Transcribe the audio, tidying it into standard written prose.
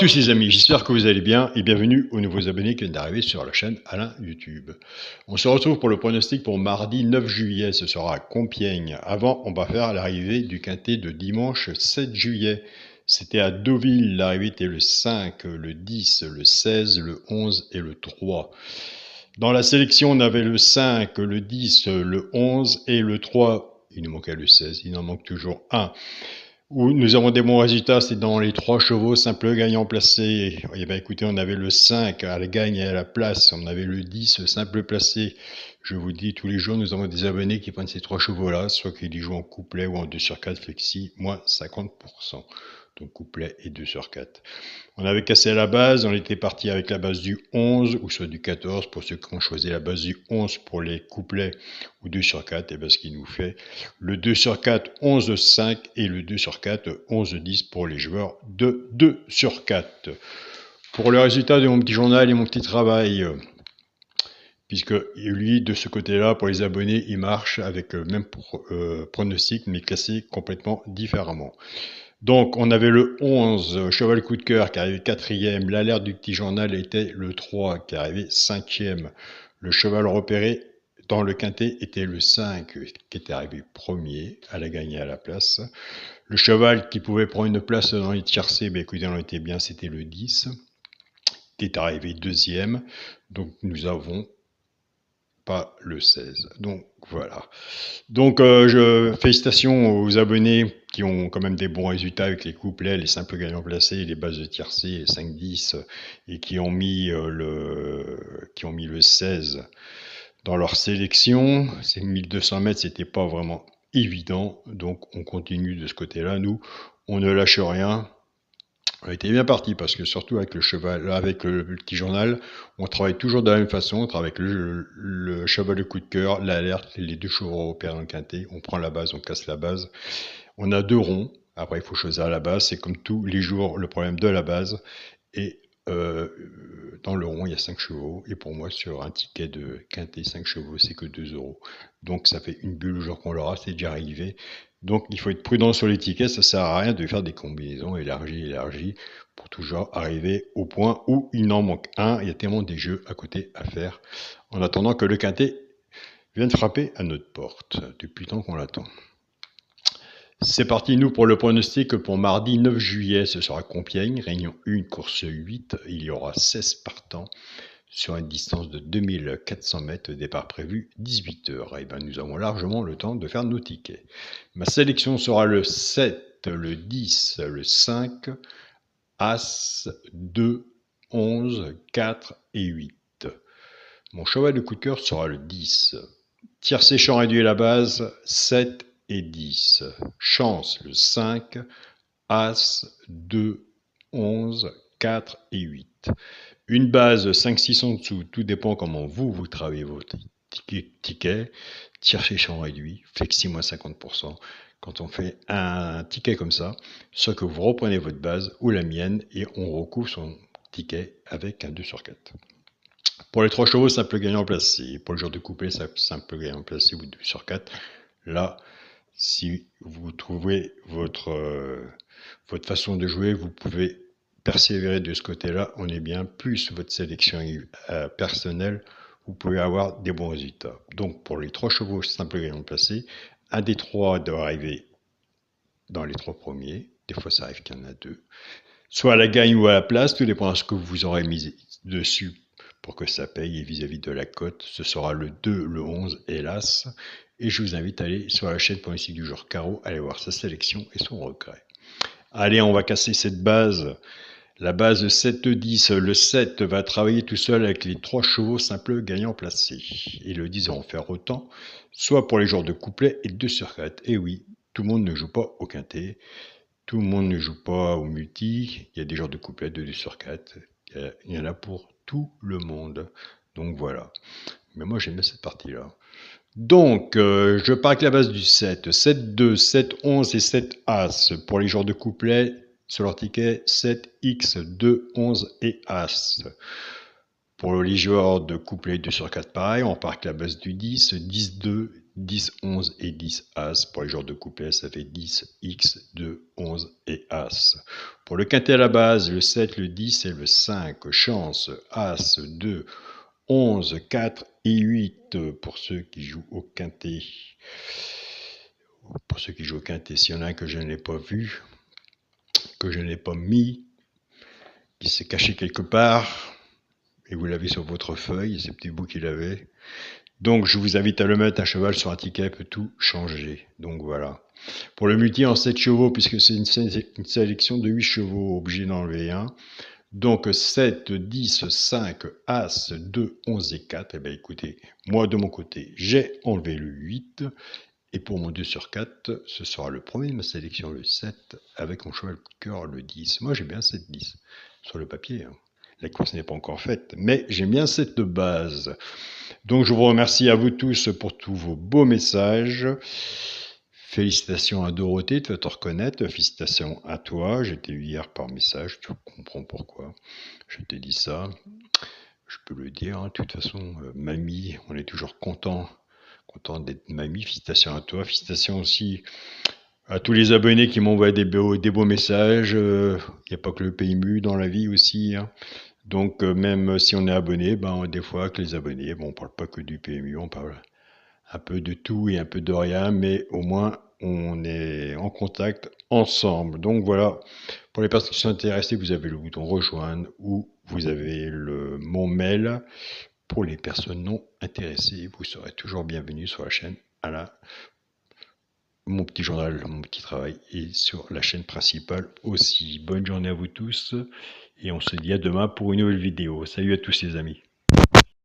tous les amis, j'espère que vous allez bien et bienvenue aux nouveaux abonnés qui viennent d'arriver sur la chaîne Alain YouTube. On se retrouve pour le pronostic pour mardi 9 juillet, ce sera à Compiègne. Avant, on va faire l'arrivée du quintet de dimanche 7 juillet. C'était à Deauville, l'arrivée était le 5, le 10, le 16, le 11 et le 3. Dans la sélection, on avait le 5, le 10, le 11 et le 3. Il nous manquait le 16, il en manque toujours un. Où nous avons des bons résultats, c'est dans les 3 chevaux simples gagnants placés. Eh bien, écoutez, on avait le 5 à la gagne et à la place, on avait le 10 simple placé. Je vous dis, tous les jours, nous avons des abonnés qui prennent ces 3 chevaux-là, soit qu'ils y jouent en couplet ou en 2 sur 4 flexi, moins 50%. Donc couplet et 2 sur 4. On avait cassé à la base, on était parti avec la base du 11 ou soit du 14 pour ceux qui ont choisi la base du 11 pour les couplets ou 2 sur 4, et bien ce qui nous fait le 2 sur 4, 11 5 et le 2 sur 4, 11 10 pour les joueurs de 2 sur 4. Pour le résultat de mon petit journal et mon petit travail, puisque lui, de ce côté-là, pour les abonnés, il marche avec le même pronostic, mais classé complètement différemment. Donc, on avait le 11, cheval coup de cœur, qui arrivait 4e. L'alerte du petit journal était le 3, qui arrivait 5e. Le cheval repéré dans le quintet était le 5, qui était arrivé 1er, à la gagne et à la place. Le cheval qui pouvait prendre une place dans les tiercés, ben écoutez, on était bien, c'était le 10, qui est arrivé 2e. Donc, nous avons pas le 16. Donc voilà. Donc félicitations aux abonnés qui ont quand même des bons résultats avec les couplets, les simples gagnants placés, les bases de tiercé, les 5-10 et qui ont mis le 16 dans leur sélection. Ces 1200 mètres, c'était pas vraiment évident. Donc on continue de ce côté-là. Nous, on ne lâche rien. On était bien parti parce que surtout avec le cheval, avec le petit journal, on travaille toujours de la même façon. On travaille avec le cheval de coup de cœur, l'alerte, les 2 chevaux européens dans le quintet. On prend la base, on casse la base. On a 2 ronds. Après, il faut choisir la base. C'est comme tous les jours le problème de la base. Et dans le rond, il y a 5 chevaux. Et pour moi, sur un ticket de quintet 5 chevaux, c'est que 2 €. Donc ça fait une bulle le jour qu'on l'aura, c'est déjà arrivé. Donc il faut être prudent sur les tickets, ça sert à rien de faire des combinaisons élargies pour toujours arriver au point où il n'en manque un. Il y a tellement des jeux à côté à faire en attendant que le quintet vienne frapper à notre porte depuis le temps qu'on l'attend. C'est parti, nous, pour le pronostic pour mardi 9 juillet. Ce sera Compiègne, réunion 1, course 8. Il y aura 16 partants sur une distance de 2400 mètres, départ prévu 18 h. Et bien, nous avons largement le temps de faire nos tickets. Ma sélection sera le 7, le 10, le 5, As, 2, 11, 4 et 8. Mon cheval de coup de cœur sera le 10. Tiercé champ réduit à la base, 7 et 10. Chance, le 5, As, 2, 11, 4 et 8. Une base 5-6 en dessous, tout dépend comment vous travaillez votre ticket. Tiercé champ réduit, flexi moins 50%. Quand on fait un ticket comme ça, soit que vous reprenez votre base ou la mienne et on recouvre son ticket avec un 2 sur 4. Pour les 3 chevaux, simple gagnant placé. Pour le jour de couplet, simple gagnant placé ou 2 sur 4. Là, si vous trouvez votre façon de jouer, vous pouvez persévérer de ce côté-là. On est bien, plus votre sélection personnelle, vous pouvez avoir des bons résultats. Donc pour les 3 chevaux, simple gagnant placé, un des 3 doit arriver dans les 3 premiers. Des fois, ça arrive qu'il y en a 2. Soit à la gagne ou à la place, tout dépend de ce que vous aurez mis dessus pour que ça paye. Et vis-à-vis de la cote, ce sera le 2, le 11 et l'As. Et je vous invite à aller sur la chaîne pronostic du jour Caro, aller voir sa sélection et son regret. Allez, on va casser cette base. La base 7-10, le 7 va travailler tout seul avec les 3 chevaux simples gagnants placés. Et le 10 va en faire autant, soit pour les jours de couplet et 2 sur 4. Et oui, tout le monde ne joue pas au quintet. Tout le monde ne joue pas au multi. Il y a des jours de couplet de 2 sur 4. Il y en a pour tout le monde. Donc voilà. Mais moi j'aime bien cette partie-là. Donc, je pars avec la base du 7. 7, 2, 7, 11 et 7 As. Pour les jours de couplet, sur leur ticket, 7, X, 2, 11 et As. Pour les joueurs de couplet 2 sur 4, pareil, on part avec la base du 10, 10-2, 10-11 et 10-As. Pour les joueurs de couplet, ça fait 10, X, 2, 11 et As. Pour le quintet à la base, le 7, le 10 et le 5, chance, As, 2, 11, 4 et 8 pour ceux qui jouent au quintet. Pour ceux qui jouent au quintet, s'il y en a un que je n'ai pas vu, que je n'ai pas mis, qui s'est caché quelque part, et vous l'avez sur votre feuille, c'est peut-être vous qui l'avez. Donc je vous invite à le mettre, un cheval sur un ticket peut tout changer. Donc voilà. Pour le multi en 7 chevaux, puisque c'est une sélection de 8 chevaux, obligé d'enlever un. Donc 7, 10, 5, As, 2, 11 et 4. Eh bien écoutez, moi de mon côté, j'ai enlevé le 8. Et pour mon 2 sur 4, ce sera le premier de ma sélection, le 7, avec mon cheval de cœur, le 10. Moi j'aime bien 7-10, sur le papier. La course n'est pas encore faite, mais j'aime bien cette base. Donc je vous remercie à vous tous pour tous vos beaux messages. Félicitations à Dorothée de te reconnaître. Félicitations à toi. Je t'ai eu hier par message. Tu comprends pourquoi. Je t'ai dit ça. Je peux le dire. Hein. De toute façon, mamie, on est toujours content d'être mamie. Félicitations à toi. Félicitations aussi à tous les abonnés qui m'envoient des beaux messages. Il n'y a pas que le PMU dans la vie aussi. Hein. Donc même si on est abonné, des fois avec les abonnés, on ne parle pas que du PMU, on parle un peu de tout et un peu de rien, mais au moins on est en contact ensemble. Donc voilà, pour les personnes qui sont intéressées, vous avez le bouton rejoindre ou vous avez mon mail. Pour les personnes non intéressées, vous serez toujours bienvenus sur la chaîne mon petit journal, mon petit travail et sur la chaîne principale aussi. Bonne journée à vous tous et on se dit à demain pour une nouvelle vidéo. Salut à tous les amis.